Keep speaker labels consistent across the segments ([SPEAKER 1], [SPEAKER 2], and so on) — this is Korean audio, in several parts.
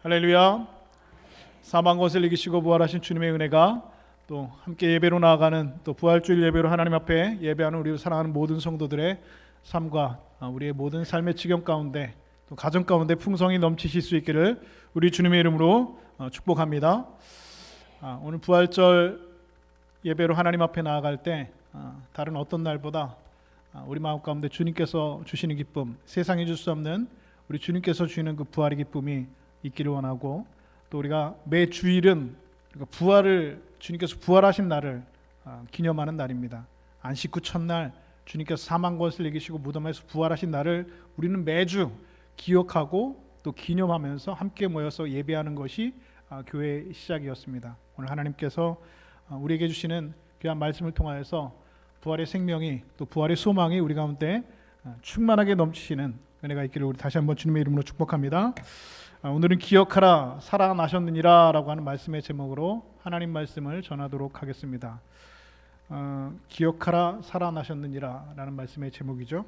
[SPEAKER 1] 할렐루야. 사망 것을 이기시고 부활하신 주님의 은혜가 또 함께 예배로 나아가는 또 부활주일 예배로 하나님 앞에 예배하는 우리 사랑하는 모든 성도들의 삶과 우리의 모든 삶의 지경 가운데 또 가정 가운데 풍성이 넘치실 수 있기를 우리 주님의 이름으로 축복합니다. 오늘 부활절 예배로 하나님 앞에 나아갈 때 다른 어떤 날보다 우리 마음 가운데 주님께서 주시는 기쁨, 세상이 줄 수 없는 우리 주님께서 주시는 그 부활의 기쁨이 있기를 원하고, 또 우리가 매 주일은 부활을 주님께서 부활하신 날을 기념하는 날입니다. 안식 후 첫날 주님께서 사망 것을 이기시고 무덤에서 부활하신 날을 우리는 매주 기억하고 또 기념하면서 함께 모여서 예배하는 것이 교회의 시작이었습니다. 오늘 하나님께서 우리에게 주시는 귀한 말씀을 통하여서 부활의 생명이 또 부활의 소망이 우리 가운데 충만하게 넘치시는 은혜가 있기를 우리 다시 한번 주님의 이름으로 축복합니다. 오늘은 기억하라 살아나셨느니라 라고 하는 말씀의 제목으로 하나님 말씀을 전하도록 하겠습니다. 기억하라 살아나셨느니라 라는 말씀의 제목이죠.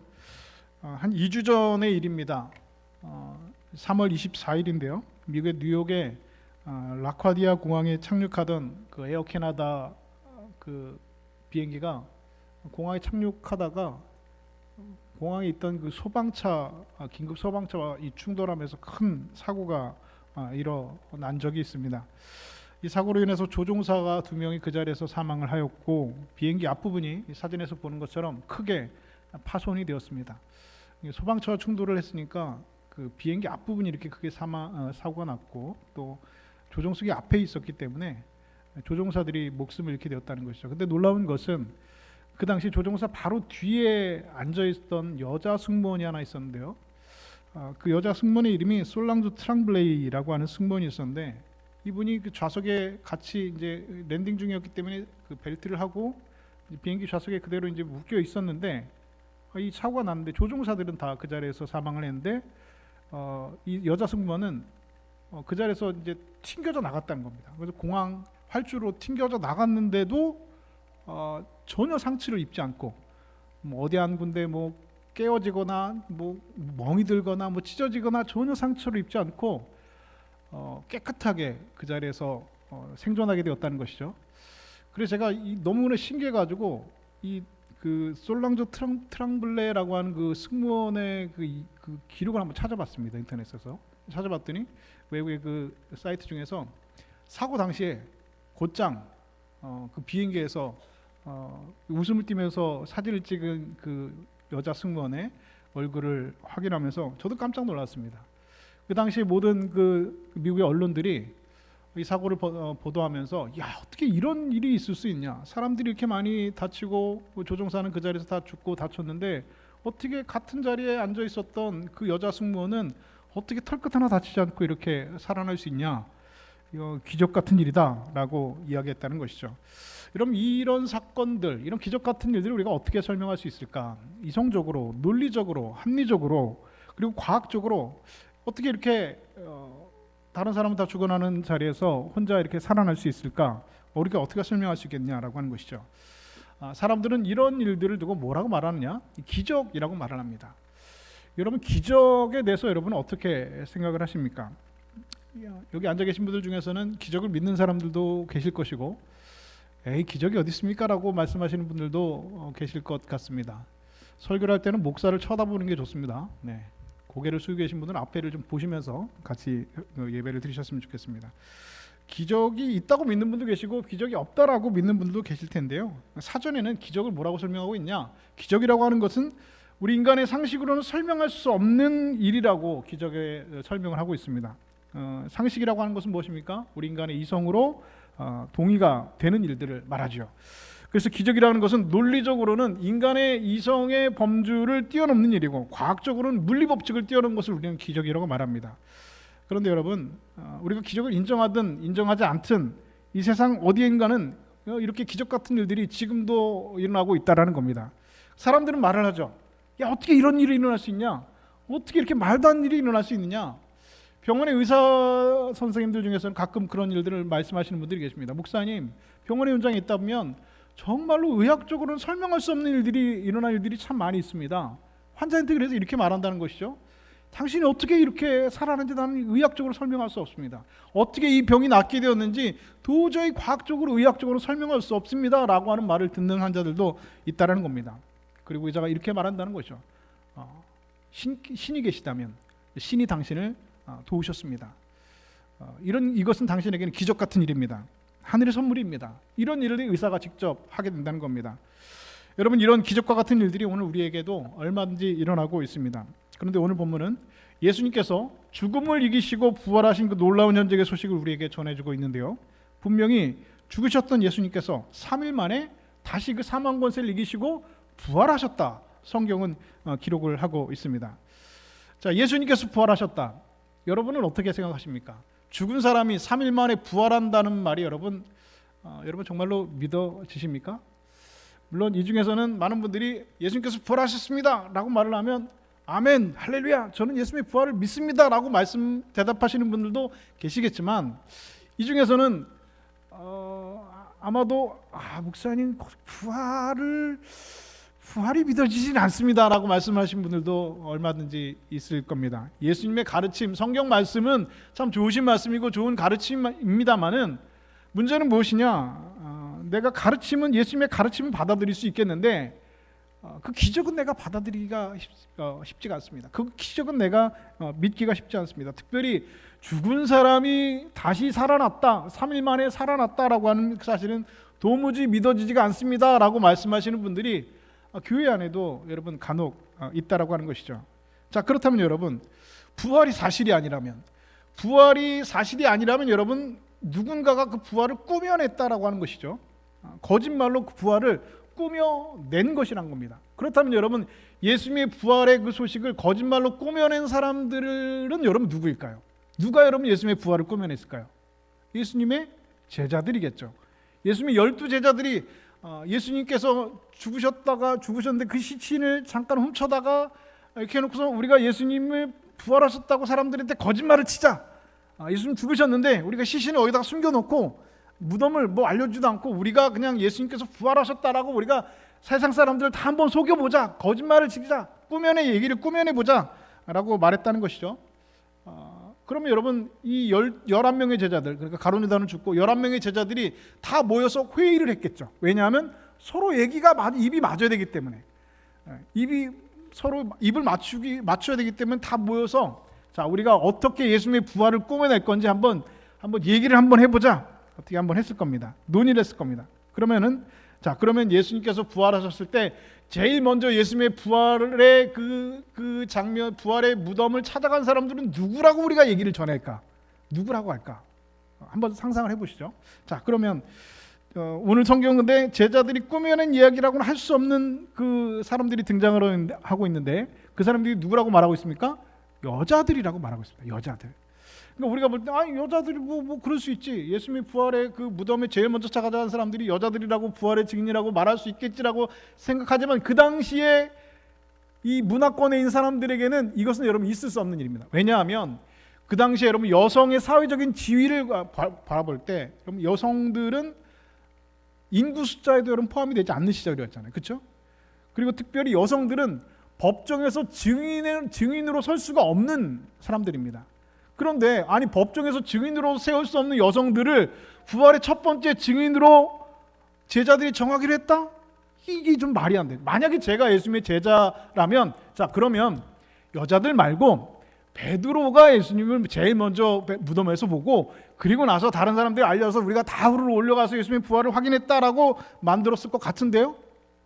[SPEAKER 1] 한 2주 전의 일입니다. 3월 24일인데요 미국의 뉴욕에 라콰디아 공항에 착륙하던 그 에어 캐나다 그 비행기가 공항에 착륙하다가 공항에 있던 그 소방차, 긴급 소방차와 이 충돌하면서 큰 사고가 일어난 적이 있습니다. 이 사고로 인해서 조종사가 2명이 그 자리에서 사망을 하였고, 비행기 앞부분이 사진에서 보는 것처럼 크게 파손이 되었습니다. 소방차와 충돌을 했으니까 그 비행기 앞부분이 이렇게 크게 사고가 났고, 또 조종석이 앞에 있었기 때문에 조종사들이 목숨을 잃게 되었다는 것이죠. 근데 놀라운 것은 그 당시 조종사 바로 뒤에 앉아있던 여자 승무원이 하나 있었는데요. 그 여자 승무원의 이름이 솔랑주 트랑블레이라고 하는 승무원이 있었는데, 이분이 그 좌석에 같이 이제 랜딩 중이었기 때문에 그 벨트를 하고 비행기 좌석에 그대로 이제 묶여 있었는데, 이 사고가 났는데 조종사들은 다 그 자리에서 사망을 했는데 이 여자 승무원은 그 자리에서 이제 튕겨져 나갔다는 겁니다. 그래서 공항 활주로 튕겨져 나갔는데도 전혀 상처를 입지 않고, 어디 한 군데 깨어지거나 멍이 들거나 찢어지거나 전혀 상처를 입지 않고 깨끗하게 그 자리에서 생존하게 되었다는 것이죠. 그래서 제가 너무나 신기해가지고 그 솔랑조 트랑블레라고 하는 그 승무원의 그 기록을 한번 찾아봤습니다. 인터넷에서 찾아봤더니 외국의 그 사이트 중에서 사고 당시에 곧장 그 비행기에서 웃음을 띠면서 사진을 찍은 그 여자 승무원의 얼굴을 확인하면서 저도 깜짝 놀랐습니다. 그 당시 모든 그 미국의 언론들이 이 사고를 보도하면서, 야, 어떻게 이런 일이 있을 수 있냐, 사람들이 이렇게 많이 다치고 조종사는 그 자리에서 다 죽고 다쳤는데 어떻게 같은 자리에 앉아 있었던 그 여자 승무원은 어떻게 털끝 하나 다치지 않고 이렇게 살아날 수 있냐, 이거 기적 같은 일이다라고 이야기했다는 것이죠. 여러분, 이런 사건들, 이런 기적 같은 일들을 우리가 어떻게 설명할 수 있을까? 이성적으로, 논리적으로, 합리적으로, 그리고 과학적으로 어떻게 이렇게 다른 사람은 다 죽어나는 자리에서 혼자 이렇게 살아날 수 있을까? 우리가 어떻게 설명할 수 있겠냐라고 하는 것이죠. 사람들은 이런 일들을 두고 뭐라고 말하느냐? 기적이라고 말을 합니다. 여러분, 기적에 대해서 여러분은 어떻게 생각을 하십니까? 여기 앉아 계신 분들 중에서는 기적을 믿는 사람들도 계실 것이고, 에이, 기적이 어디 있습니까? 라고 말씀하시는 분들도 계실 것 같습니다. 설교를 할 때는 목사를 쳐다보는 게 좋습니다. 네. 고개를 숙이고 계신 분들은 앞에를 좀 보시면서 같이 예배를 드리셨으면 좋겠습니다. 기적이 있다고 믿는 분도 계시고 기적이 없다라고 믿는 분들도 계실 텐데요. 사전에는 기적을 뭐라고 설명하고 있냐? 기적이라고 하는 것은 우리 인간의 상식으로는 설명할 수 없는 일이라고 기적에 설명을 하고 있습니다. 상식이라고 하는 것은 무엇입니까? 우리 인간의 이성으로 동의가 되는 일들을 말하죠. 그래서 기적이라는 것은 논리적으로는 인간의 이성의 범주를 뛰어넘는 일이고, 과학적으로는 물리 법칙을 뛰어넘는 것을 우리는 기적이라고 말합니다. 그런데 여러분, 우리가 기적을 인정하든 인정하지 않든 이 세상 어디인가는 이렇게 기적 같은 일들이 지금도 일어나고 있다라는 겁니다. 사람들은 말을 하죠. 야, 어떻게 이런 일이 일어날 수 있냐? 어떻게 이렇게 말도 안 되는 일이 일어날 수 있느냐? 병원의 의사 선생님들 중에서는 가끔 그런 일들을 말씀하시는 분들이 계십니다. 목사님, 병원의 현장에 있다 보면 정말로 의학적으로는 설명할 수 없는 일들이 일어날 일들이 참 많이 있습니다. 환자한테 그래서 이렇게 말한다는 것이죠. 당신이 어떻게 이렇게 살아났는지 나는 의학적으로 설명할 수 없습니다. 어떻게 이 병이 낫게 되었는지 도저히 과학적으로 의학적으로 설명할 수 없습니다 라고 하는 말을 듣는 환자들도 있다는 겁니다. 그리고 의사가 이렇게 말한다는 거죠. 신이 계시다면 신이 당신을 도우셨습니다. 이것은 당신에게는 기적 같은 일입니다. 하늘의 선물입니다. 이런 일을 의사가 직접 하게 된다는 겁니다. 여러분, 이런 기적과 같은 일들이 오늘 우리에게도 얼마든지 일어나고 있습니다. 그런데 오늘 본문은 예수님께서 죽음을 이기시고 부활하신 그 놀라운 현장의 소식을 우리에게 전해주고 있는데요. 분명히 죽으셨던 예수님께서 3일 만에 다시 그 사망 권세를 이기시고 부활하셨다. 성경은 기록을 하고 있습니다. 자, 예수님께서 부활하셨다. 여러분은 어떻게 생각하십니까? 죽은 사람이 3일 만에 부활한다는 말이 여러분 정말로 믿어지십니까? 물론 이 중에서는 많은 분들이 예수님께서 부활하셨습니다 라고 말을 하면 아멘, 할렐루야, 저는 예수님의 부활을 믿습니다 라고 대답하시는 분들도 계시겠지만, 이 중에서는 아마도 목사님 부활이 믿어지진 않습니다 라고 말씀하신 분들도 얼마든지 있을 겁니다. 예수님의 가르침, 성경 말씀은 참 좋으신 말씀이고 좋은 가르침입니다만은 문제는 무엇이냐, 내가 가르침은 예수님의 가르침을 받아들일 수 있겠는데 그 기적은 내가 받아들이기가 쉽지가 않습니다. 그 기적은 내가 믿기가 쉽지 않습니다. 특별히 죽은 사람이 다시 살아났다, 3일 만에 살아났다라고 하는 사실은 도무지 믿어지지가 않습니다 라고 말씀하시는 분들이 교회 안에도 여러분 간혹 있다라고 하는 것이죠. 자, 그렇다면 여러분, 부활이 사실이 아니라면 여러분, 누군가가 그 부활을 꾸며냈다라고 하는 것이죠. 거짓말로 그 부활을 꾸며낸 것이란 겁니다. 그렇다면 여러분, 예수님의 부활의 그 소식을 거짓말로 꾸며낸 사람들은 여러분 누구일까요? 누가 여러분 예수님의 부활을 꾸며냈을까요? 예수님의 제자들이겠죠. 예수님의 12제자들이 예수님께서 죽으셨는데 그 시신을 잠깐 훔쳐다가 이렇게 해놓고서 우리가 예수님을 부활하셨다고 사람들한테 거짓말을 치자, 예수님 죽으셨는데 우리가 시신을 어디다가 숨겨놓고 무덤을 알려주지도 않고 우리가 그냥 예수님께서 부활하셨다라고 우리가 세상 사람들을 다 한번 속여보자, 거짓말을 치자, 얘기를 꾸며내보자 라고 말했다는 것이죠. 그러면 여러분, 이 11명의 제자들, 그러니까 가룟 유다는 죽고 11명의 제자들이 다 모여서 회의를 했겠죠. 왜냐하면 서로 입이 맞아야 되기 때문에, 서로 입을 맞춰야 되기 때문에 다 모여서, 자, 우리가 어떻게 예수님의 부활을 꾸며낼 건지 한번 얘기를 해보자. 어떻게 한번 했을 겁니다. 논의를 했을 겁니다. 그러면 예수님께서 부활하셨을 때 제일 먼저 예수님의 부활의 그 장면, 부활의 무덤을 찾아간 사람들은 누구라고 우리가 얘기를 전할까? 누구라고 할까? 한번 상상을 해보시죠. 자, 그러면 오늘 성경 근데 제자들이 꾸며낸 이야기라고는 할 수 없는 그 사람들이 등장을 하고 있는데, 그 사람들이 누구라고 말하고 있습니까? 여자들이라고 말하고 있습니다. 여자들. 그러니까 우리가 볼 때 여자들이 뭐 그럴 수 있지, 예수님의 부활의 그 무덤에 제일 먼저 찾아간 사람들이 여자들이라고 부활의 증인이라고 말할 수 있겠지라고 생각하지만, 그 당시에 이 문화권에 있는 사람들에게는 이것은 여러분 있을 수 없는 일입니다. 왜냐하면 그 당시에 여러분 여성의 사회적인 지위를 바라볼 때 여러분 여성들은 인구 숫자에도 여러분 포함이 되지 않는 시절이었잖아요. 그렇죠? 그리고 특별히 여성들은 법정에서 증인으로 설 수가 없는 사람들입니다. 그런데 법정에서 증인으로 세울 수 없는 여성들을 부활의 첫 번째 증인으로 제자들이 정하기로 했다? 이게 좀 말이 안 돼요. 만약에 제가 예수님의 제자라면, 자, 그러면 여자들 말고 베드로가 예수님을 제일 먼저 무덤에서 보고, 그리고 나서 다른 사람들이 알려서 우리가 다 후루룩 올려가서 예수님의 부활을 확인했다라고 만들었을 것 같은데요.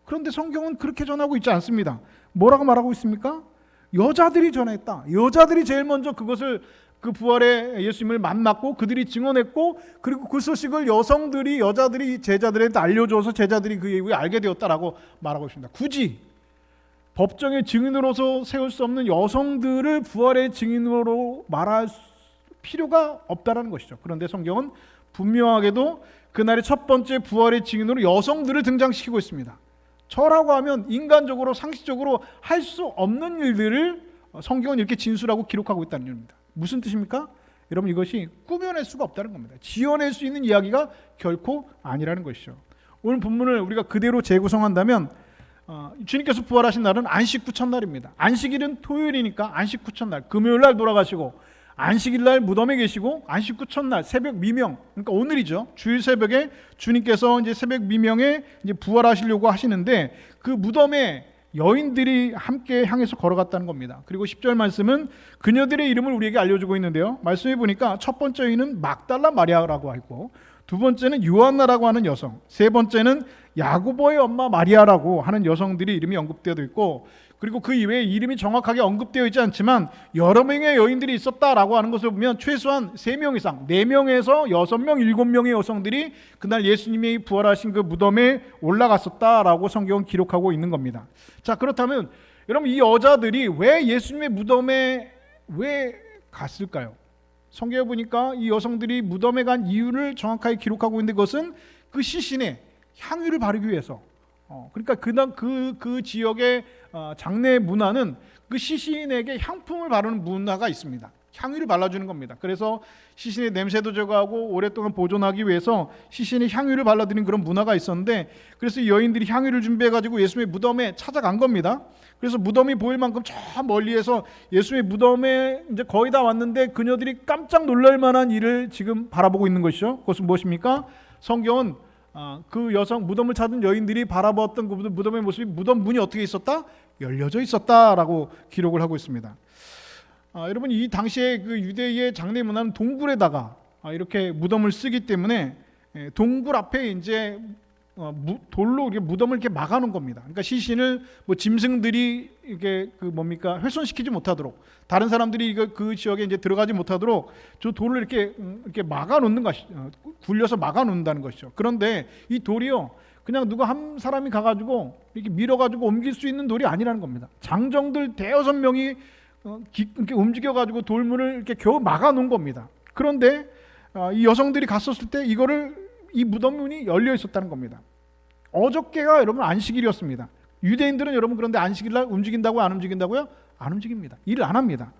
[SPEAKER 1] 그런데 성경은 그렇게 전하고 있지 않습니다. 뭐라고 말하고 있습니까? 여자들이 전했다. 여자들이 제일 먼저 그 부활의 예수님을 만났고 그들이 증언했고, 그리고 그 소식을 여자들이 제자들한테 알려줘서 제자들이 그 이후에 알게 되었다라고 말하고 있습니다. 굳이 법정의 증인으로서 세울 수 없는 여성들을 부활의 증인으로 말할 필요가 없다라는 것이죠. 그런데 성경은 분명하게도 그날의 첫 번째 부활의 증인으로 여성들을 등장시키고 있습니다. 저라고 하면 인간적으로 상식적으로 할 수 없는 일들을 성경은 이렇게 진술하고 기록하고 있다는 얘기입니다. 무슨 뜻입니까? 여러분, 이것이 꾸며낼 수가 없다는 겁니다. 지어낼 수 있는 이야기가 결코 아니라는 것이죠. 오늘 본문을 우리가 그대로 재구성한다면 주님께서 부활하신 날은 안식 후 첫날입니다. 안식일은 토요일이니까 안식 후 첫날, 금요일 날 돌아가시고 안식일 날 무덤에 계시고 안식 후 첫날 새벽 미명, 그러니까 오늘이죠. 주일 새벽에 주님께서 이제 새벽 미명에 이제 부활하시려고 하시는데 그 무덤에 여인들이 함께 향해서 걸어갔다는 겁니다. 그리고 10절 말씀은 그녀들의 이름을 우리에게 알려주고 있는데요. 말씀해 보니까 첫 번째 여인은 막달라 마리아라고 하고, 두 번째는 요한나라고 하는 여성, 세 번째는 야고보의 엄마 마리아라고 하는 여성들이 이름이 언급되어 있고, 그리고 그 이외에 이름이 정확하게 언급되어 있지 않지만 여러 명의 여인들이 있었다라고 하는 것을 보면 최소한 3명 이상, 4명에서 6명, 7명의 여성들이 그날 예수님이 부활하신 그 무덤에 올라갔었다라고 성경은 기록하고 있는 겁니다. 자, 그렇다면 여러분, 이 여자들이 왜 예수님의 무덤에 왜 갔을까요? 성경에 보니까 이 여성들이 무덤에 간 이유를 정확하게 기록하고 있는데, 그것은 그 시신에 향유를 바르기 위해서, 그러니까 그 지역의 장례 문화는 그 시신에게 향품을 바르는 문화가 있습니다. 향유를 발라주는 겁니다. 그래서 시신의 냄새도 제거하고 오랫동안 보존하기 위해서 시신에 향유를 발라드리는 그런 문화가 있었는데, 그래서 이 여인들이 향유를 준비해가지고 예수님의 무덤에 찾아간 겁니다. 그래서 무덤이 보일 만큼 저 멀리에서 예수의 무덤에 이제 거의 다 왔는데 그녀들이 깜짝 놀랄 만한 일을 지금 바라보고 있는 것이죠. 그것은 무엇입니까? 성경은 그 여성, 무덤을 찾은 여인들이 바라보았던 그 무덤의 모습이, 무덤 문이 어떻게 있었다? 열려져 있었다라고 기록을 하고 있습니다. 여러분, 이 당시에 그 유대의 장례 문화는 동굴에다가 이렇게 무덤을 쓰기 때문에 동굴 앞에 이제 돌로 이렇게 무덤을 이렇게 막아놓은 겁니다. 그러니까 시신을 뭐 짐승들이 이게 그 뭡니까 훼손시키지 못하도록, 다른 사람들이 그 지역에 이제 들어가지 못하도록 저 돌을 이렇게 막아놓는 것이죠. 굴려서 막아놓는다는 것이죠. 그런데 이 돌이요, 그냥 누가 한 사람이 가가지고 이렇게 밀어가지고 옮길 수 있는 돌이 아니라는 겁니다. 장정들 대여섯 명이 이렇게 움직여가지고 돌문을 이렇게 겨우 막아놓은 겁니다. 그런데 이 여성들이 갔었을 때 이 무덤 문이 열려 있었다는 겁니다. 어저께가 여러분 안식일이었습니다. 유대인들은 여러분 그런데 안식일날 움직인다고요? 안 움직인다고요? 안 움직입니다. 일을 안 합니다.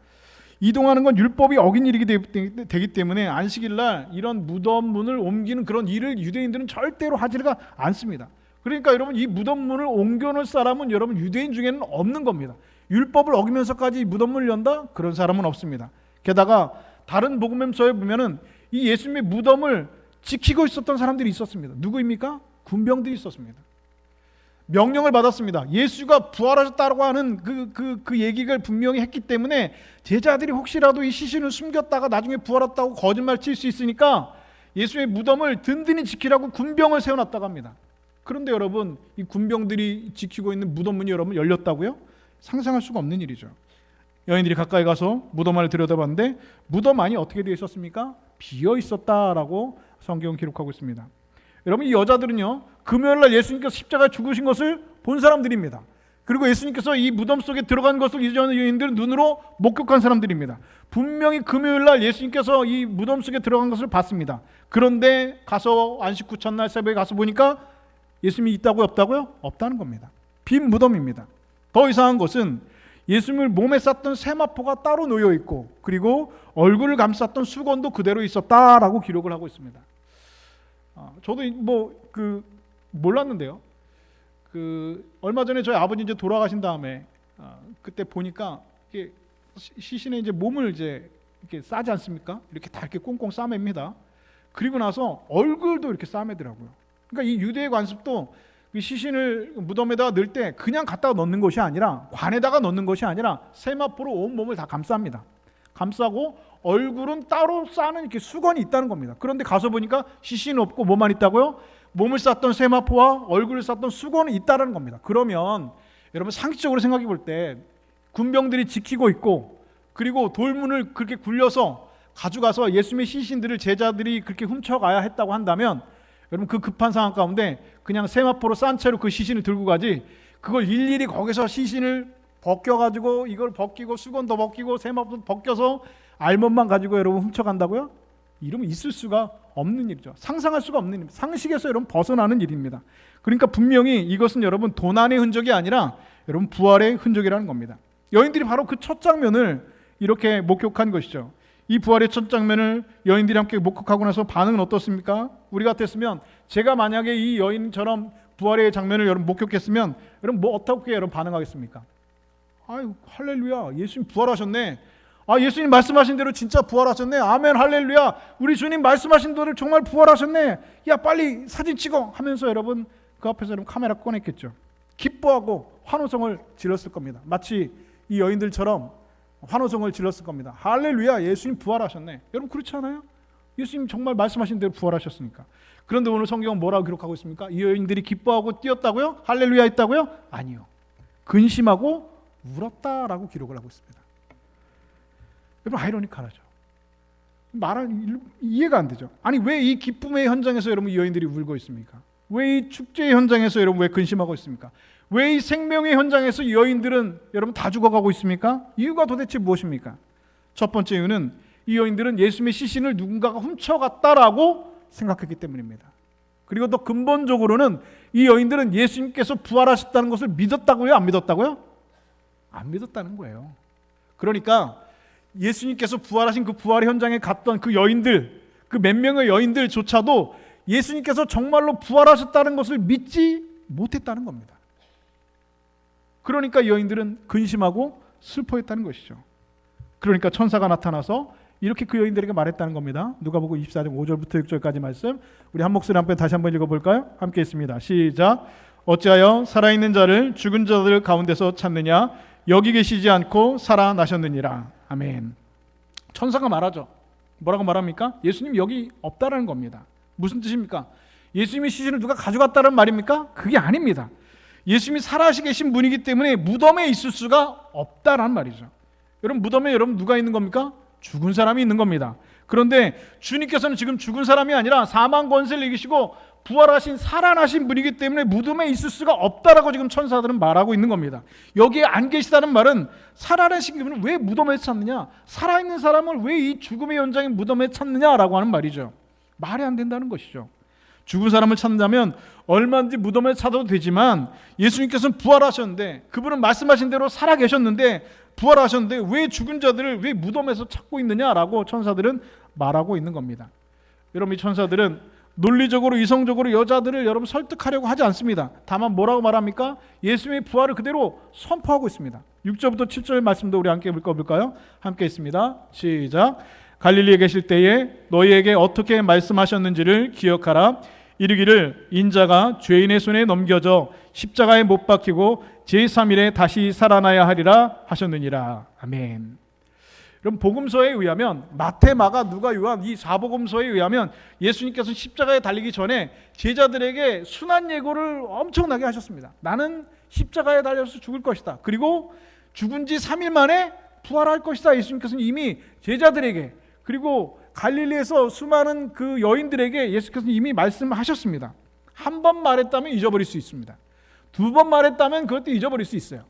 [SPEAKER 1] 이동하는 건 율법이 어긴 일이 되기 때문에 안식일날 이런 무덤 문을 옮기는 그런 일을 유대인들은 절대로 하지가 않습니다. 그러니까 여러분, 이 무덤 문을 옮겨놓을 사람은 여러분 유대인 중에는 없는 겁니다. 율법을 어기면서까지 무덤 문을 연다? 그런 사람은 없습니다. 게다가 다른 복음서에 보면은 이 예수님의 무덤을 지키고 있었던 사람들이 있었습니다. 누구입니까? 군병들이 있었습니다. 명령을 받았습니다. 예수가 부활하셨다고 하는 그 얘기를 분명히 했기 때문에 제자들이 혹시라도 이 시신을 숨겼다가 나중에 부활했다고 거짓말 칠 수 있으니까 예수의 무덤을 든든히 지키라고 군병을 세워놨다고 합니다. 그런데 여러분, 이 군병들이 지키고 있는 무덤 문이 여러분 열렸다고요? 상상할 수가 없는 일이죠. 여인들이 가까이 가서 무덤 안을 들여다봤는데 무덤 안이 어떻게 되어 있었습니까? 비어 있었다라고 성경은 기록하고 있습니다. 여러분, 이 여자들은요, 금요일날 예수님께서 십자가에 죽으신 것을 본 사람들입니다. 그리고 예수님께서 이 무덤 속에 들어간 것을 이 여인들은 눈으로 목격한 사람들입니다. 분명히 금요일날 예수님께서 이 무덤 속에 들어간 것을 봤습니다. 그런데 가서 안식 후 첫날 새벽에 가서 보니까 예수님이 있다고요? 없다고요? 없다는 겁니다. 빈 무덤입니다. 더 이상한 것은 예수님을 몸에 쌌던 세마포가 따로 놓여 있고, 그리고 얼굴을 감쌌던 수건도 그대로 있었다라고 기록을 하고 있습니다. 저도 몰랐는데요. 얼마 전에 저희 아버지 이제 돌아가신 다음에 그때 보니까 이게 시신에 이제 몸을 이제 이렇게 싸지 않습니까? 이렇게 다 이렇게 꽁꽁 싸맵니다. 그리고 나서 얼굴도 이렇게 싸매더라고요. 그러니까 이 유대의 관습도 시신을 무덤에다가 넣을 때 그냥 갖다가 넣는 것이 아니라, 관에다가 넣는 것이 아니라 세마포로 온 몸을 다 감쌉니다. 감싸고 얼굴은 따로 싸는 이렇게 수건이 있다는 겁니다. 그런데 가서 보니까 시신은 없고 뭐만 있다고요? 몸을 쌌던 세마포와 얼굴을 쌌던 수건은 있다는 겁니다. 그러면 여러분, 상식적으로 생각해 볼 때 군병들이 지키고 있고, 그리고 돌문을 그렇게 굴려서 가져가서 예수님의 시신들을 제자들이 그렇게 훔쳐가야 했다고 한다면, 여러분, 그 급한 상황 가운데 그냥 세마포로 싼 채로 그 시신을 들고 가지, 그걸 일일이 거기서 시신을 벗겨가지고 이걸 벗기고 수건도 벗기고 세마포도 벗겨서 알몸만 가지고 여러분 훔쳐간다고요? 이러면 있을 수가 없는 일이죠. 상상할 수가 없는 일입니다. 상식에서 여러분 벗어나는 일입니다. 그러니까 분명히 이것은 여러분 도난의 흔적이 아니라 여러분 부활의 흔적이라는 겁니다. 여인들이 바로 그 첫 장면을 이렇게 목격한 것이죠. 이 부활의 첫 장면을 여인들이 함께 목격하고 나서 반응은 어떻습니까? 우리 같았으면, 제가 만약에 이 여인처럼 부활의 장면을 여러분 목격했으면 여러분 뭐 어떻게 여러분 반응하겠습니까? 아유 할렐루야, 예수님 부활하셨네. 아, 예수님 말씀하신 대로 진짜 부활하셨네. 아멘 할렐루야, 우리 주님 말씀하신 대로 정말 부활하셨네. 야 빨리 사진 찍어 하면서 여러분 그 앞에서 여러분 카메라 꺼냈겠죠. 기뻐하고 환호성을 질렀을 겁니다. 마치 이 여인들처럼 환호성을 질렀을 겁니다. 할렐루야, 예수님 부활하셨네. 여러분 그렇지 않아요? 예수님 정말 말씀하신 대로 부활하셨으니까. 그런데 오늘 성경은 뭐라고 기록하고 있습니까? 이 여인들이 기뻐하고 뛰었다고요? 할렐루야 했다고요? 아니요. 근심하고 울었다라고 기록을 하고 있습니다. 여러분 아이러니컬하죠. 이해가 안 되죠. 아니 왜 이 기쁨의 현장에서 여러분 이 여인들이 울고 있습니까? 왜 이 축제의 현장에서 여러분 왜 근심하고 있습니까? 왜 이 생명의 현장에서 이 여인들은 여러분 다 죽어가고 있습니까? 이유가 도대체 무엇입니까? 첫 번째 이유는 이 여인들은 예수님의 시신을 누군가가 훔쳐갔다라고 생각했기 때문입니다. 그리고 더 근본적으로는 이 여인들은 예수님께서 부활하셨다는 것을 믿었다고요? 안 믿었다고요? 안 믿었다는 거예요. 그러니까 예수님께서 부활하신 그 부활의 현장에 갔던 그 여인들, 그 몇 명의 여인들조차도 예수님께서 정말로 부활하셨다는 것을 믿지 못했다는 겁니다. 그러니까 이 여인들은 근심하고 슬퍼했다는 것이죠. 그러니까 천사가 나타나서 이렇게 그 여인들에게 말했다는 겁니다. 누가복음 24장 5절부터 6절까지 말씀, 우리 한 목소리 한번 다시 한번 읽어볼까요? 함께 있습니다. 시작. 어찌하여 살아있는 자를 죽은 자들 가운데서 찾느냐? 여기 계시지 않고 살아나셨느니라. 아멘. 천사가 말하죠. 뭐라고 말합니까? 예수님 여기 없다라는 겁니다. 무슨 뜻입니까? 예수님의 시신을 누가 가져갔다는 말입니까? 그게 아닙니다. 예수님이 살아계시 계신 분이기 때문에 무덤에 있을 수가 없다라는 말이죠. 여러분 무덤에 여러분 누가 있는 겁니까? 죽은 사람이 있는 겁니다. 그런데 주님께서는 지금 죽은 사람이 아니라 사망 권세를 이기시고 부활하신 살아나신 분이기 때문에 무덤에 있을 수가 없다라고 지금 천사들은 말하고 있는 겁니다. 여기에 안 계시다는 말은 살아나신 분은 왜 무덤에 찾느냐? 살아있는 사람을 왜 이 죽음의 현장인 무덤에 찾느냐라고 하는 말이죠. 말이 안 된다는 것이죠. 죽은 사람을 찾는다면 얼마든지 무덤에 찾아도 되지만 예수님께서는 부활하셨는데, 그분은 말씀하신 대로 살아계셨는데 부활하셨는데 왜 죽은 자들을 왜 무덤에서 찾고 있느냐라고 천사들은 말하고 있는 겁니다. 여러분 이 천사들은 논리적으로 이성적으로 여자들을 여러분 설득하려고 하지 않습니다. 다만 뭐라고 말합니까? 예수님의 부활을 그대로 선포하고 있습니다. 6절부터 7절 말씀도 우리 함께 읽어볼까요? 함께 있습니다. 시작. 갈릴리에 계실 때에 너희에게 어떻게 말씀하셨는지를 기억하라. 이르기를 인자가 죄인의 손에 넘겨져 십자가에 못 박히고 제3일에 다시 살아나야 하리라 하셨느니라. 아멘. 그럼 복음서에 의하면 마태, 마가, 누가, 요한 이 4복음서에 의하면 예수님께서 십자가에 달리기 전에 제자들에게 순환 예고를 엄청나게 하셨습니다. 나는 십자가에 달려서 죽을 것이다. 그리고 죽은 지 3일 만에 부활할 것이다. 예수님께서는 이미 제자들에게, 그리고 갈릴리에서 수많은 그 여인들에게 예수께서는 이미 말씀하셨습니다. 한 번 말했다면 잊어버릴 수 있습니다. 두 번 말했다면 그것도 잊어버릴 수 있어요.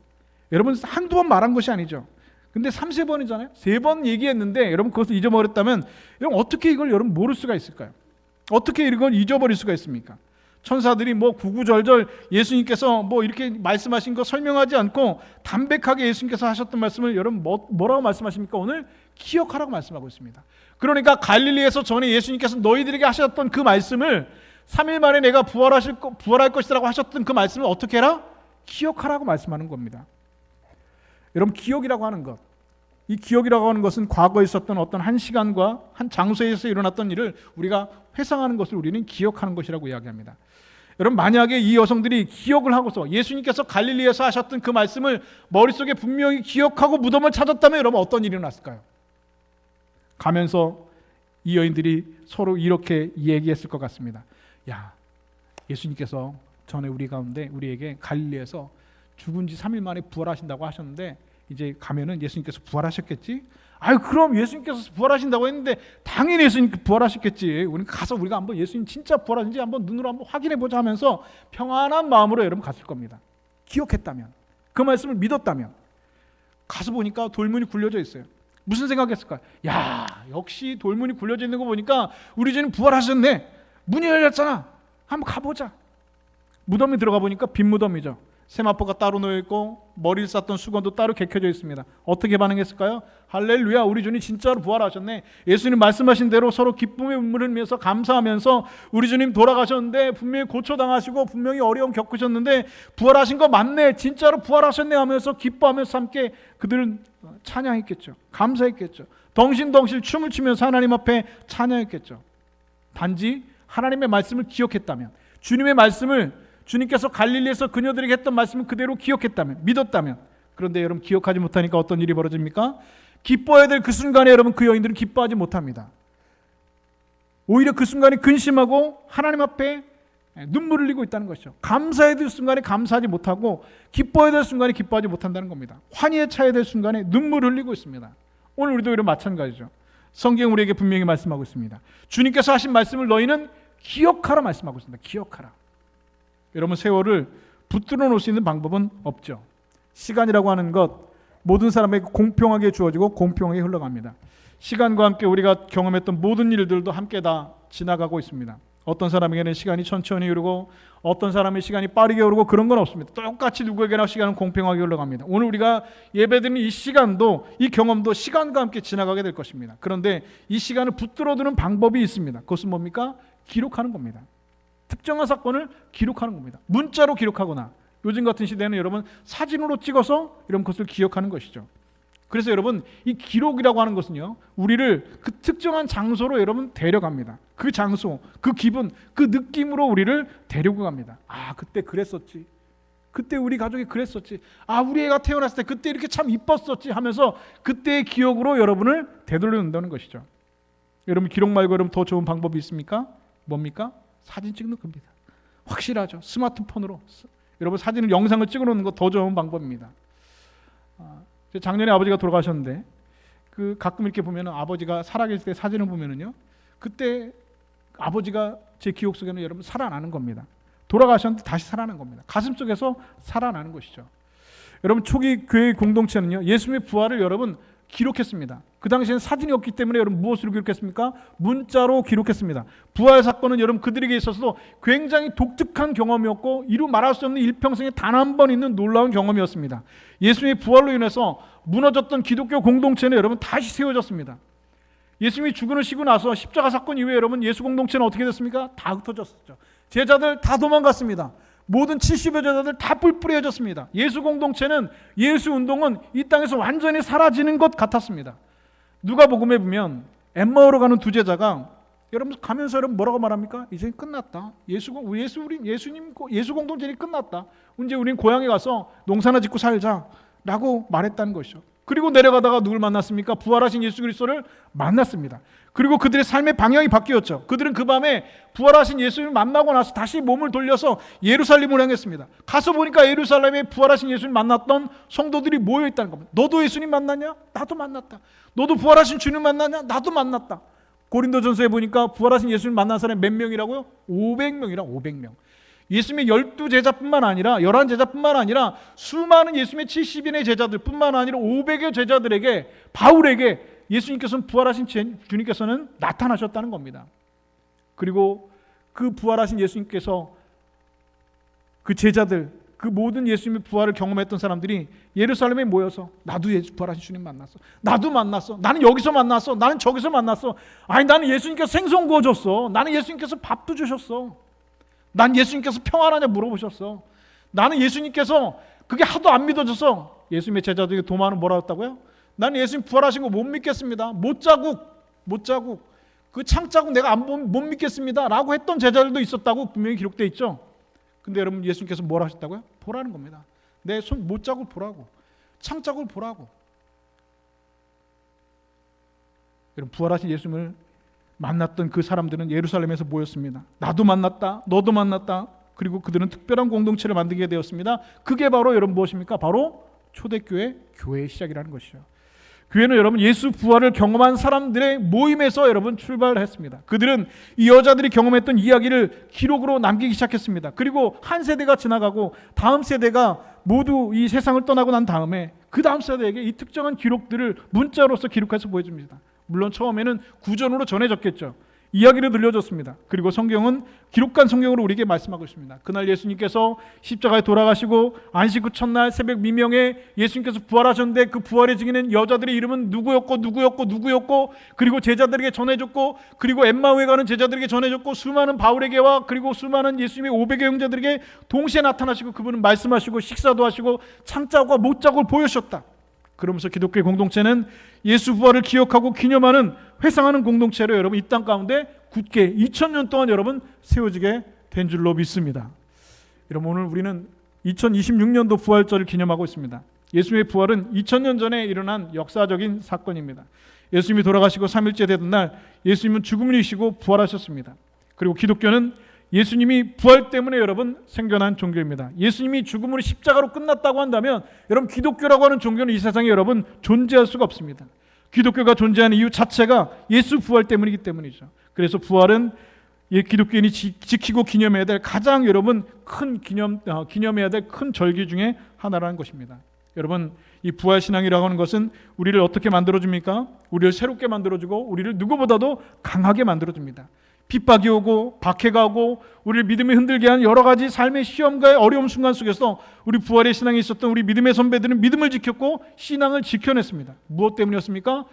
[SPEAKER 1] 여러분 한두 번 말한 것이 아니죠. 근데 3-4번이잖아요. 3번 얘기했는데 여러분 그것을 잊어버렸다면 여러분 어떻게 이걸 여러분 모를 수가 있을까요? 어떻게 이걸 잊어버릴 수가 있습니까? 천사들이 뭐 구구절절 예수님께서 뭐 이렇게 말씀하신 거 설명하지 않고 담백하게 예수님께서 하셨던 말씀을 여러분 뭐라고 말씀하십니까? 오늘 기억하라고 말씀하고 있습니다. 그러니까 갈릴리에서 전에 예수님께서 너희들에게 하셨던 그 말씀을 3일 만에 내가 부활할 것이라고 하셨던 그 말씀을 어떻게 해라? 기억하라고 말씀하는 겁니다. 여러분 기억이라고 하는 것, 이 기억이라고 하는 것은 과거에 있었던 어떤 한 시간과 한 장소에서 일어났던 일을 우리가 회상하는 것을 우리는 기억하는 것이라고 이야기합니다. 여러분 만약에 이 여성들이 기억을 하고서 예수님께서 갈릴리에서 하셨던 그 말씀을 머릿속에 분명히 기억하고 무덤을 찾았다면 여러분 어떤 일이 일어났을까요? 가면서 이 여인들이 서로 이렇게 얘기했을 것 같습니다. 야, 예수님께서 전에 우리 가운데 우리에게 갈릴리에서 죽은 지 3일 만에 부활하신다고 하셨는데 이제 가면은 예수님께서 부활하셨겠지? 아유 그럼 예수님께서 부활하신다고 했는데 당연히 예수님 부활하셨겠지. 우리 가서 우리가 한번 예수님 진짜 부활하신지 한번 눈으로 한번 확인해 보자 하면서 평안한 마음으로 여러분 갔을 겁니다. 기억했다면, 그 말씀을 믿었다면. 가서 보니까 돌문이 굴려져 있어요. 무슨 생각했을까요? 야, 역시 돌문이 굴려져 있는 거 보니까 우리 주님 부활하셨네. 문이 열렸잖아. 한번 가보자. 무덤에 들어가 보니까 빈 무덤이죠. 세마포가 따로 놓여 있고 머리를 쌌던 수건도 따로 개켜져 있습니다. 어떻게 반응했을까요? 할렐루야, 우리 주님 진짜로 부활하셨네. 예수님 말씀하신 대로 서로 기쁨의 눈물을 흘리면서 감사하면서 우리 주님 돌아가셨는데 분명히 고초당하시고 분명히 어려움 겪으셨는데 부활하신 거 맞네, 진짜로 부활하셨네 하면서 기뻐하면서 함께 그들은 찬양했겠죠. 감사했겠죠. 덩실덩실 춤을 추면서 하나님 앞에 찬양했겠죠. 단지 하나님의 말씀을 기억했다면, 주님의 말씀을, 주님께서 갈릴리에서 그녀들에게 했던 말씀을 그대로 기억했다면, 믿었다면. 그런데 여러분 기억하지 못하니까 어떤 일이 벌어집니까? 기뻐해야 될 그 순간에 여러분 그 여인들은 기뻐하지 못합니다. 오히려 그 순간에 근심하고 하나님 앞에 눈물을 흘리고 있다는 것이죠. 감사해야 될 순간에 감사하지 못하고 기뻐해야 될 순간에 기뻐하지 못한다는 겁니다. 환희에 차야 될 순간에 눈물을 흘리고 있습니다. 오늘 우리도 이런 마찬가지죠. 성경 우리에게 분명히 말씀하고 있습니다. 주님께서 하신 말씀을 너희는 기억하라 말씀하고 있습니다. 기억하라. 여러분 세월을 붙들어 놓을 수 있는 방법은 없죠. 시간이라고 하는 것 모든 사람에게 공평하게 주어지고 공평하게 흘러갑니다. 시간과 함께 우리가 경험했던 모든 일들도 함께 다 지나가고 있습니다. 어떤 사람에게는 시간이 천천히 흐르고 어떤 사람의 시간이 빠르게 흐르고 그런 건 없습니다. 똑같이 누구에게나 시간은 공평하게 흘러갑니다. 오늘 우리가 예배드리는 이 시간도, 이 경험도 시간과 함께 지나가게 될 것입니다. 그런데 이 시간을 붙들어두는 방법이 있습니다. 그것은 뭡니까? 기록하는 겁니다. 특정한 사건을 기록하는 겁니다. 문자로 기록하거나 요즘 같은 시대는 여러분 사진으로 찍어서 이런 것을 기억하는 것이죠. 그래서 여러분 이 기록이라고 하는 것은요, 우리를 그 특정한 장소로 여러분 데려갑니다. 그 장소, 그 기분, 그 느낌으로 우리를 데리고 갑니다. 아, 그때 그랬었지. 그때 우리 가족이 그랬었지. 아, 우리 애가 태어났을 때 그때 이렇게 참 이뻤었지 하면서 그때의 기억으로 여러분을 되돌려 놓는다는 것이죠. 여러분 기록 말고 여러분 더 좋은 방법이 있습니까? 뭡니까? 사진 찍는 겁니다. 확실하죠. 스마트폰으로 여러분 사진을, 영상을 찍어 놓는 거 더 좋은 방법입니다. 작년에 아버지가 돌아가셨는데 그 가끔 이렇게 보면 아버지가 살아계실 때 사진을 보면은요, 그때 아버지가 제 기억 속에는 여러분 살아나는 겁니다. 돌아가셨는데 다시 살아나는 겁니다. 가슴 속에서 살아나는 것이죠. 여러분 초기 교회 공동체는요, 예수님의 부활을 여러분 기록했습니다. 그 당시에는 사진이 없기 때문에 여러분 무엇으로 기록했습니까? 문자로 기록했습니다. 부활 사건은 여러분 그들에게 있어서도 굉장히 독특한 경험이었고 이루 말할 수 없는 일평생에 단 한 번 있는 놀라운 경험이었습니다. 예수님의 부활로 인해서 무너졌던 기독교 공동체는 여러분 다시 세워졌습니다. 예수님이 죽으시고 나서 십자가 사건 이후에 여러분 예수 공동체는 어떻게 됐습니까? 다 흩어졌었죠. 제자들 다 도망갔습니다. 모든 70여 제자들 다 뿔뿔이해졌습니다. 예수 공동체는, 예수 운동은 이 땅에서 완전히 사라지는 것 같았습니다. 누가복음에 보면 엠마오로 가는 두 제자가 여러분 가면서 여러분 뭐라고 말합니까? 이제 끝났다. 예수 공동체는 끝났다. 이제 우린 고향에 가서 농사나 짓고 살자라고 말했다는 것이죠. 그리고 내려가다가 누굴 만났습니까? 부활하신 예수 그리스도를 만났습니다. 그리고 그들의 삶의 방향이 바뀌었죠. 그들은 그 밤에 부활하신 예수님을 만나고 나서 다시 몸을 돌려서 예루살렘을 향했습니다. 가서 보니까 예루살렘에 부활하신 예수님 만났던 성도들이 모여 있다는 겁니다. 너도 예수님 만났냐? 나도 만났다. 너도 부활하신 주님 만났냐? 나도 만났다. 고린도전서에 보니까 부활하신 예수님 만난 사람이 몇 명이라고요? 500명이라 500명. 예수님의 12제자뿐만 아니라 11제자뿐만 아니라 수많은 예수님의 70인의 제자들뿐만 아니라 500여 제자들에게, 바울에게 예수님께서는, 부활하신 주님께서는 나타나셨다는 겁니다. 그리고 그 부활하신 예수님께서 그 제자들, 그 모든 예수님의 부활을 경험했던 사람들이 예루살렘에 모여서 나도 부활하신 주님 만났어. 나도 만났어. 나는 여기서 만났어. 나는 저기서 만났어. 아니 나는 예수님께서 생선 구워줬어. 나는 예수님께서 밥도 주셨어. 난 예수님께서 평안하냐 물어보셨어. 나는 예수님께서 그게 하도 안 믿어져서 예수님의 제자들에게 도마는 뭐라 했다고요? 나는 예수님 부활하신 거 못 믿겠습니다. 못자국 그 창자국 내가 못 믿겠습니다 라고 했던 제자들도 있었다고 분명히 기록되어 있죠. 근데 여러분 예수님께서 뭐라 하셨다고요? 보라는 겁니다. 내 손 못자국 보라고, 창자국을 보라고. 여러분 부활하신 예수님을 만났던 그 사람들은 예루살렘에서 모였습니다. 나도 만났다, 너도 만났다. 그리고 그들은 특별한 공동체를 만들게 되었습니다. 그게 바로 여러분 무엇입니까? 바로 초대교회, 교회의 시작이라는 것이죠. 교회는 여러분 예수 부활을 경험한 사람들의 모임에서 여러분 출발했습니다. 그들은 이 여자들이 경험했던 이야기를 기록으로 남기기 시작했습니다. 그리고 한 세대가 지나가고 다음 세대가 모두 이 세상을 떠나고 난 다음에 그 다음 세대에게 이 특정한 기록들을 문자로서 기록해서 보여줍니다. 물론 처음에는 구전으로 전해졌겠죠. 이야기를 들려줬습니다. 그리고 성경은 기록한 성경으로 우리에게 말씀하고 있습니다. 그날 예수님께서 십자가에 돌아가시고 안식 후 첫날 새벽 미명에 예수님께서 부활하셨는데 그 부활의 증인은 여자들의 이름은 누구였고 그리고 제자들에게 전해줬고 그리고 엠마오에 가는 제자들에게 전해줬고 수많은 바울에게와 그리고 수많은 예수님의 500의 형제들에게 동시에 나타나시고 그분은 말씀하시고 식사도 하시고 창자국과 못자국을 보여주셨다. 그러면서 기독교의 공동체는 예수 부활을 기억하고 기념하는 회상하는 공동체로 여러분 이 땅 가운데 굳게 2000년 동안 여러분 세워지게 된 줄로 믿습니다. 여러분 오늘 우리는 2026년도 부활절을 기념하고 있습니다. 예수님의 부활은 2000년 전에 일어난 역사적인 사건입니다. 예수님이 돌아가시고 3일째 되던 날 예수님은 죽음을 이기시고 부활하셨습니다. 그리고 기독교는 예수님이 부활 때문에 여러분 생겨난 종교입니다. 예수님이 죽음으로 십자가로 끝났다고 한다면 여러분 기독교라고 하는 종교는 이 세상에 여러분 존재할 수가 없습니다. 기독교가 존재하는 이유 자체가 예수 부활 때문이기 때문이죠. 그래서 부활은 기독교인이 지키고 기념해야 될 가장 여러분 큰 기념해야 될 큰 절기 중에 하나라는 것입니다. 여러분 이 부활 신앙이라고 하는 것은 우리를 어떻게 만들어줍니까? 우리를 새롭게 만들어주고 우리를 누구보다도 강하게 만들어줍니다. 핍박이 오고 박해가 오고 우리를 믿음이 흔들게 하는 여러 가지 삶의 시험과 어려움 순간 속에서 우리 부활의 신앙에 있었던 우리 믿음의 선배들은 믿음을 지켰고 신앙을 지켜냈습니다. 무엇 때문이었습니까?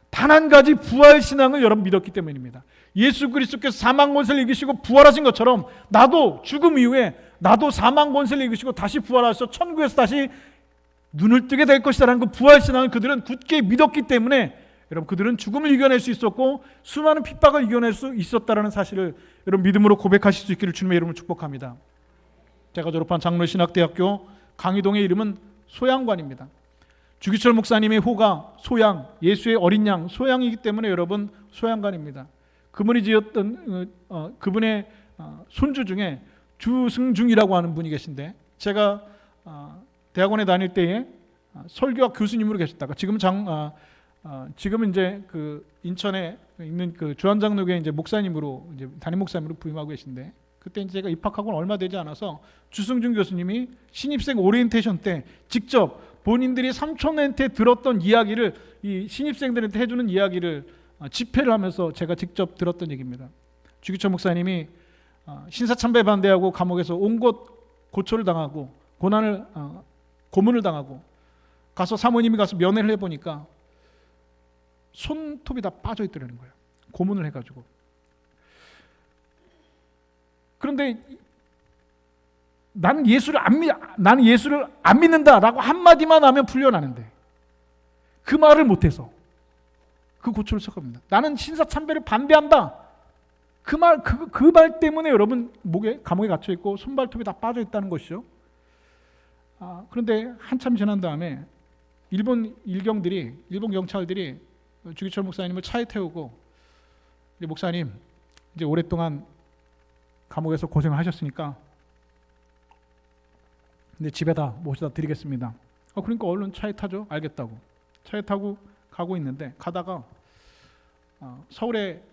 [SPEAKER 1] 단 한 가지 부활 신앙을 여러분 믿었기 때문입니다. 예수 그리스도께서 사망 권세를 이기시고 부활하신 것처럼 나도 죽음 이후에 나도 사망 권세를 이기시고 다시 부활하셔서 천국에서 다시 눈을 뜨게 될 것이라는 그 부활 신앙을 그들은 굳게 믿었기 때문에 여러분 그들은 죽음을 이겨낼 수 있었고 수많은 핍박을 이겨낼 수 있었다는 사실을 여러분 믿음으로 고백하실 수 있기를 주님의 이름으로 축복합니다. 제가 졸업한 장로신학대학교 강의동의 이름은 소양관입니다. 주기철 목사님의 호가 소양, 예수의 어린 양 소양이기 때문에 여러분 소양관입니다. 그분이 지었던 그분의 손주 중에 주승중이라고 하는 분이 계신데 제가 대학원에 다닐 때에 설교학 교수님으로 계셨다가 지금은 이제 그 인천에 있는 그 주한장로교회 이제 목사님으로 이제 담임 목사님으로 부임하고 계신데 그때 이제 제가 입학하고는 얼마 되지 않아서 주승준 교수님이 신입생 오리엔테이션 때 직접 본인들이 삼촌한테 들었던 이야기를 이 신입생들한테 해주는 이야기를 집회를 하면서 제가 직접 들었던 얘기입니다. 주기철 목사님이 신사참배 반대하고 감옥에서 온갖 고초를 당하고 고문을 당하고 가서 사모님이 가서 면회를 해보니까 손톱이 다 빠져 있더라는 거예요. 고문을 해가지고. 그런데 나는 예수를 안 믿는다라고 한마디만 하면 풀려나는데 그 말을 못해서 그 고초를 겪습니다. 나는 신사참배를 반대한다. 그 말 때문에 여러분 감옥에 갇혀 있고 손발톱이 다 빠져 있다는 것이죠. 그런데 한참 지난 다음에 일본 경찰들이 주기철 목사님을 차에 태우고 목사님 이제 오랫동안 감옥에서 고생을 하셨으니까 근데 집에다 모셔다 드리겠습니다. 그러니까 얼른 차에 타죠. 알겠다고. 차에 타고 가고 있는데 가다가 서울에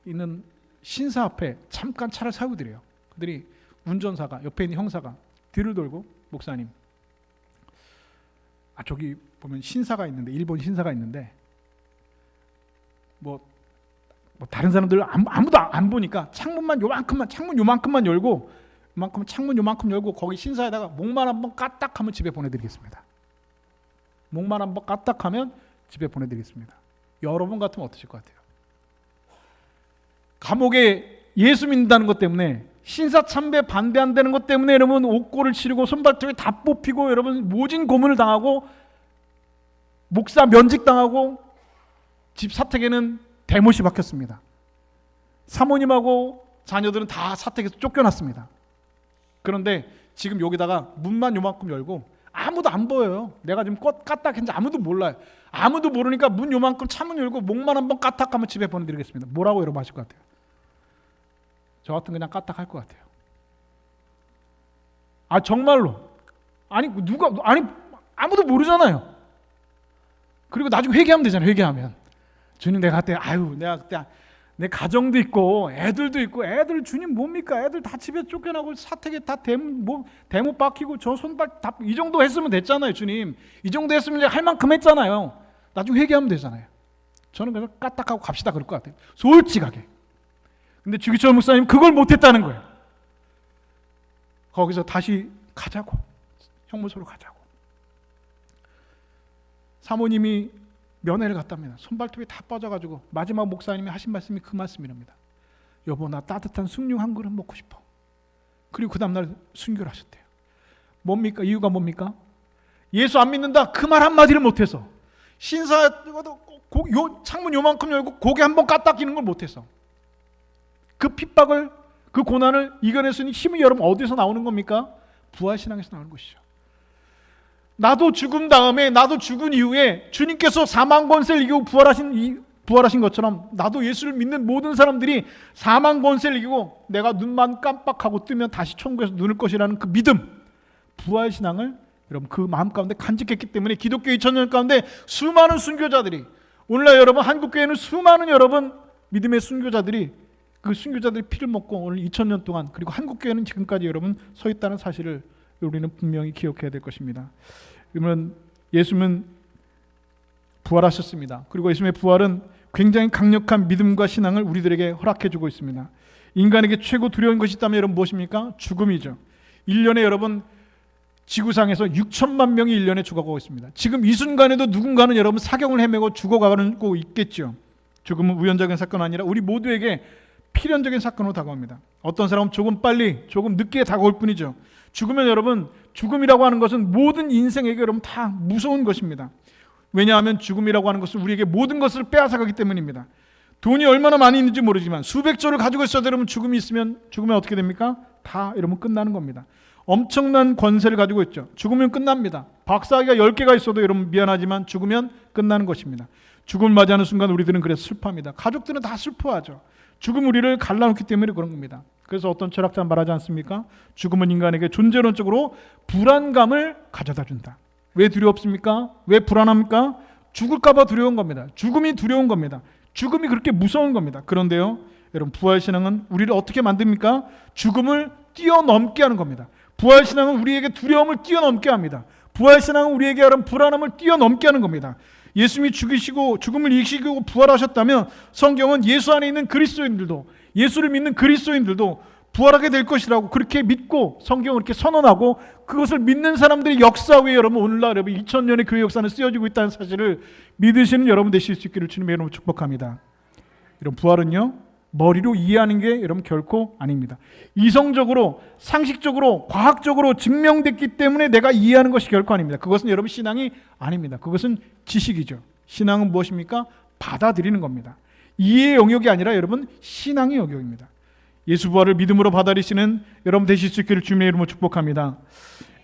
[SPEAKER 1] 있는 신사 앞에 잠깐 차를 세우더래요. 그들이 운전사가 옆에 있는 형사가 뒤를 돌고 목사님 저기 보면 신사가 있는데 일본 신사가 있는데 뭐 다른 사람들 아무도 안 보니까 창문 요만큼만 열고 창문 요만큼 열고 거기 신사에다가 목만 한번 까딱하면 집에 보내드리겠습니다. 목만 한번 까딱하면 집에 보내드리겠습니다. 여러분 같으면 어떠실 것 같아요? 감옥에 예수 믿는다는 것 때문에 신사 참배 반대한다는 것 때문에 여러분 옥고를 치르고 손발톱이 다 뽑히고 여러분 모진 고문을 당하고 목사 면직당하고 집 사택에는 대못이 박혔습니다. 사모님하고 자녀들은 다 사택에서 쫓겨났습니다. 그런데 지금 여기다가 문만 요만큼 열고 아무도 안 보여요. 내가 지금 까딱했는지 아무도 몰라요. 아무도 모르니까 문 요만큼 창문 열고 목만 한번 까딱하면 집에 보내드리겠습니다. 뭐라고 여러분 하실 것 같아요? 저 같은 그냥 까딱할 것 같아요. 정말로 아무도 모르잖아요. 그리고 나중에 회개하면 되잖아요. 회개하면 주님 내가 그때 내 가정도 있고 애들도 있고 애들 주님 뭡니까? 애들 다 집에 쫓겨나고 사택에 다 대못 박히고 저 손발 다 이 정도 했으면 됐잖아요. 주님 이 정도 했으면 할 만큼 했잖아요. 나중에 회개하면 되잖아요. 저는 그래서 까딱하고 갑시다 그럴 것 같아요. 솔직하게 근데 주기철 목사님 그걸 못했다는 거예요. 거기서 다시 가자고, 형무소로 가자고. 사모님이 면회를 갔답니다. 손발톱이 다 빠져가지고 마지막 목사님이 하신 말씀이 그 말씀이랍니다. 여보, 나 따뜻한 숭늉 한 그릇 먹고 싶어. 그리고 그 다음날 순교를 하셨대요. 뭡니까? 이유가 뭡니까? 예수 안 믿는다 그 말 한마디를 못해서, 신사도 창문 요만큼 열고 고개 한번 까딱이는 걸 못해서, 그 핍박을, 그 고난을 이겨낼 수 있는 힘이 여러분 어디서 나오는 겁니까? 부활신앙에서 나오는 것이죠. 나도 죽은 다음에, 나도 죽은 이후에 주님께서 사망 권세를 이기고 부활하신 것처럼 나도 예수를 믿는 모든 사람들이 사망 권세를 이기고 내가 눈만 깜빡하고 뜨면 다시 천국에서 누울 것이라는 그 믿음, 부활신앙을 여러분 그 마음 가운데 간직했기 때문에 기독교 2000년 가운데 수많은 순교자들이, 오늘날 여러분 한국교회는 수많은 여러분 믿음의 순교자들이, 그 순교자들이 피를 먹고 오늘 2000년 동안, 그리고 한국교회는 지금까지 여러분 서 있다는 사실을 우리는 분명히 기억해야 될 것입니다. 그러면 예수님은 부활하셨습니다. 그리고 예수님의 부활은 굉장히 강력한 믿음과 신앙을 우리들에게 허락해 주고 있습니다. 인간에게 최고 두려운 것이 있다면 여러분 무엇입니까? 죽음이죠. 1년에 여러분 지구상에서 6천만 명이 1년에 죽어가고 있습니다. 지금 이 순간에도 누군가는 여러분 사경을 헤매고 죽어가고 있겠죠. 죽음은 우연적인 사건이 아니라 우리 모두에게 필연적인 사건으로 다가옵니다. 어떤 사람은 조금 빨리, 조금 늦게 다가올 뿐이죠. 죽으면 여러분, 죽음이라고 하는 것은 모든 인생에게 여러분 다 무서운 것입니다. 왜냐하면 죽음이라고 하는 것은 우리에게 모든 것을 빼앗아가기 때문입니다. 돈이 얼마나 많이 있는지 모르지만 수백조를 가지고 있어도 여러분 죽으면 어떻게 됩니까? 다 여러분 끝나는 겁니다. 엄청난 권세를 가지고 있죠. 죽으면 끝납니다. 박사학위가 10개가 있어도 여러분 미안하지만 죽으면 끝나는 것입니다. 죽음을 맞이하는 순간 우리들은 그래서 슬퍼합니다. 가족들은 다 슬퍼하죠. 죽음 우리를 갈라놓기 때문에 그런 겁니다. 그래서 어떤 철학자는 말하지 않습니까? 죽음은 인간에게 존재론적으로 불안감을 가져다 준다. 왜 두렵습니까? 왜 불안합니까? 죽을까 봐 두려운 겁니다. 죽음이 두려운 겁니다. 죽음이 그렇게 무서운 겁니다. 그런데요, 여러분 부활신앙은 우리를 어떻게 만듭니까? 죽음을 뛰어넘게 하는 겁니다. 부활신앙은 우리에게 두려움을 뛰어넘게 합니다. 부활신앙은 우리에게 여러분 불안함을 뛰어넘게 하는 겁니다. 예수님이 죽이시고 죽음을 이기시고 부활하셨다면 성경은 예수 안에 있는 그리스도인들도, 예수를 믿는 그리스도인들도 부활하게 될 것이라고 그렇게 믿고 성경을 이렇게 선언하고, 그것을 믿는 사람들이 역사 위에 여러분 오늘날 여러분 2000년의 교회 역사는 쓰여지고 있다는 사실을 믿으시는 여러분 되실 수 있기를 주님의 이름으로 축복합니다. 이런 부활은요, 머리로 이해하는 게 여러분 결코 아닙니다. 이성적으로, 상식적으로, 과학적으로 증명됐기 때문에 내가 이해하는 것이 결코 아닙니다. 그것은 여러분 신앙이 아닙니다. 그것은 지식이죠. 신앙은 무엇입니까? 받아들이는 겁니다. 이해의 영역이 아니라 여러분 신앙의 영역입니다. 예수 부활을 믿음으로 받아들이시는 여러분 되실 수 있기를 주님의 이름으로 축복합니다.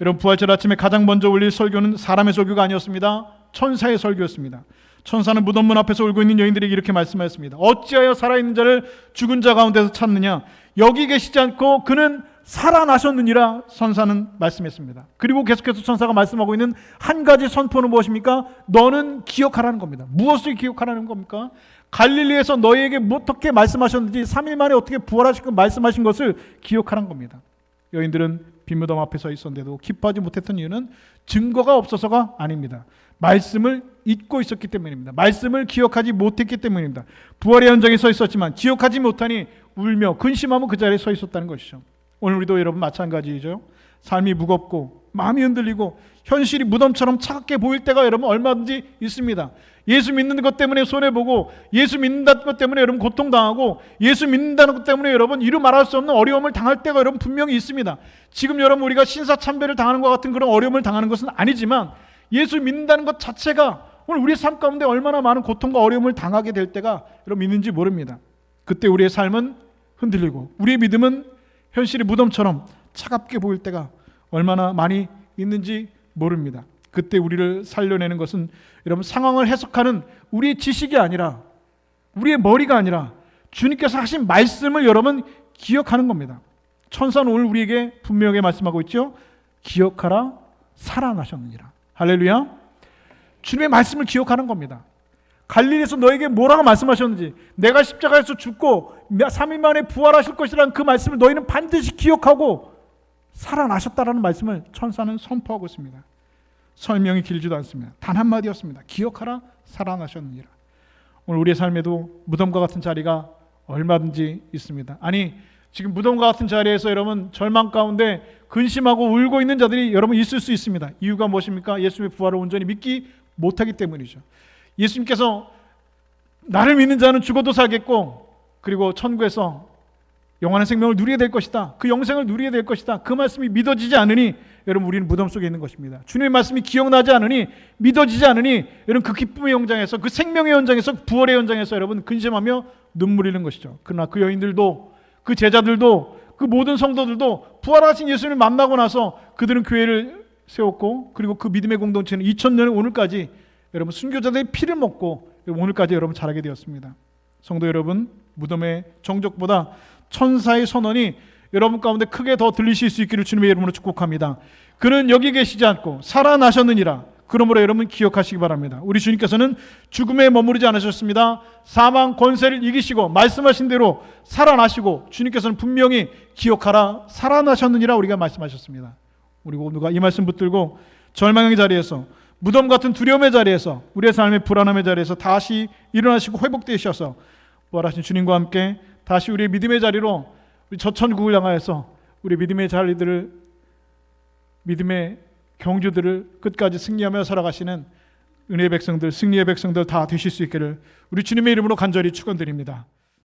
[SPEAKER 1] 여러분 부활절 아침에 가장 먼저 올릴 설교는 사람의 설교가 아니었습니다. 천사의 설교였습니다. 천사는 무덤 문 앞에서 울고 있는 여인들에게 이렇게 말씀하였습니다. 어찌하여 살아있는 자를 죽은 자 가운데서 찾느냐? 여기 계시지 않고 그는 살아나셨느니라 천사는 말씀했습니다. 그리고 계속해서 천사가 말씀하고 있는 한 가지 선포는 무엇입니까? 너는 기억하라는 겁니다. 무엇을 기억하라는 겁니까? 갈릴리에서 너희에게 어떻게 말씀하셨는지, 3일 만에 어떻게 부활하시고 말씀하신 것을 기억하라는 겁니다. 여인들은 빈무덤 앞에 서 있었는데도 기뻐하지 못했던 이유는 증거가 없어서가 아닙니다. 말씀을 잊고 있었기 때문입니다. 말씀을 기억하지 못했기 때문입니다. 부활의 현장에 서 있었지만 기억하지 못하니 울며 근심하며 그 자리에 서 있었다는 것이죠. 오늘 우리도 여러분 마찬가지죠. 삶이 무겁고 마음이 흔들리고 현실이 무덤처럼 차갑게 보일 때가 여러분 얼마든지 있습니다. 예수 믿는 것 때문에 손해보고, 예수 믿는다는 것 때문에 여러분 고통당하고, 예수 믿는다는 것 때문에 여러분 이루 말할 수 없는 어려움을 당할 때가 여러분 분명히 있습니다. 지금 여러분 우리가 신사참배를 당하는 것 같은 그런 어려움을 당하는 것은 아니지만, 예수 믿는다는 것 자체가 오늘 우리의 삶 가운데 얼마나 많은 고통과 어려움을 당하게 될 때가 여러분 있는지 모릅니다. 그때 우리의 삶은 흔들리고 우리의 믿음은 현실이 무덤처럼 차갑게 보일 때가 얼마나 많이 있는지 모릅니다. 그때 우리를 살려내는 것은 여러분 상황을 해석하는 우리의 지식이 아니라, 우리의 머리가 아니라 주님께서 하신 말씀을 여러분 기억하는 겁니다. 천사는 오늘 우리에게 분명하게 말씀하고 있죠. 기억하라, 살아나셨느니라. 할렐루야. 주님의 말씀을 기억하는 겁니다. 갈릴리에서 너에게 뭐라고 말씀하셨는지, 내가 십자가에서 죽고 3일 만에 부활하실 것이라는 그 말씀을 너희는 반드시 기억하고 살아나셨다라는 말씀을 천사는 선포하고 있습니다. 설명이 길지도 않습니다. 단 한마디였습니다. 기억하라, 살아나셨느니라. 오늘 우리의 삶에도 무덤과 같은 자리가 얼마든지 있습니다. 아니 지금 무덤과 같은 자리에서 여러분 절망 가운데 근심하고 울고 있는 자들이 여러분 있을 수 있습니다. 이유가 무엇입니까? 예수님의 부활을 온전히 믿기 못하기 때문이죠. 예수님께서 나를 믿는 자는 죽어도 살겠고 그리고 천국에서 영원한 생명을 누리게 될 것이다. 그 영생을 누리게 될 것이다. 그 말씀이 믿어지지 않으니 여러분 우리는 무덤 속에 있는 것입니다. 주님의 말씀이 기억나지 않으니 믿어지지 않으니 여러분 그 기쁨의 현장에서 그 생명의 현장에서 부활의 현장에서 여러분 근심하며 눈물 흘리는 것이죠. 그러나 그 여인들도 그 제자들도 그 모든 성도들도 부활하신 예수님을 만나고 나서 그들은 교회를 세웠고 그리고 그 믿음의 공동체는 2000년의 오늘까지 여러분 순교자들의 피를 먹고 오늘까지 여러분 자라게 되었습니다. 성도 여러분, 무덤의 정적보다 천사의 선언이 여러분 가운데 크게 더 들리실 수 있기를 주님의 이름으로 축복합니다. 그는 여기 계시지 않고 살아나셨느니라. 그러므로 여러분 기억하시기 바랍니다. 우리 주님께서는 죽음에 머무르지 않으셨습니다. 사망 권세를 이기시고 말씀하신 대로 살아나시고 주님께서는 분명히 기억하라 살아나셨느니라 우리가 말씀하셨습니다. 우리 모두가 이 말씀 붙들고 절망의 자리에서 무덤 같은 두려움의 자리에서 우리의 삶의 불안함의 자리에서 다시 일어나시고 회복되셔서 부활하신 주님과 함께 다시 우리의 믿음의 자리로 우리 저 천국을 향하여서 우리 믿음의 자리들을 믿음의 경주들을 끝까지 승리하며 살아가시는 은혜의 백성들, 승리의 백성들 다 되실 수 있기를 우리 주님의 이름으로 간절히 축원드립니다.